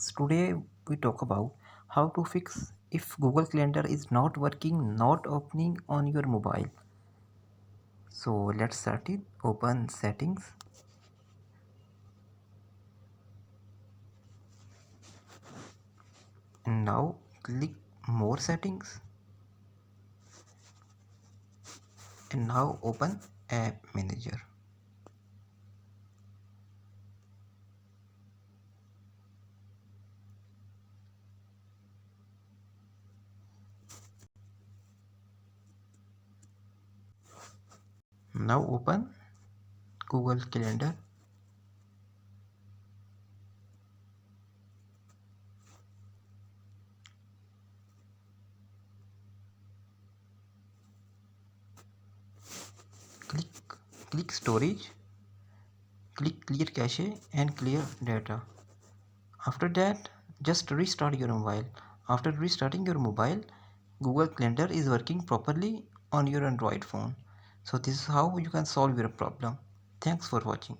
Today we talk about how to fix if Google Calendar is not working, not opening on your mobile. So let's start it. Open settings. And now click more settings. And now open app manager. Now open Google Calendar. Click storage. Click clear cache and clear data. After that, just restart your mobile. After restarting your mobile, Google Calendar is working properly on your Android phone. So this is how you can solve your problem. Thanks for watching.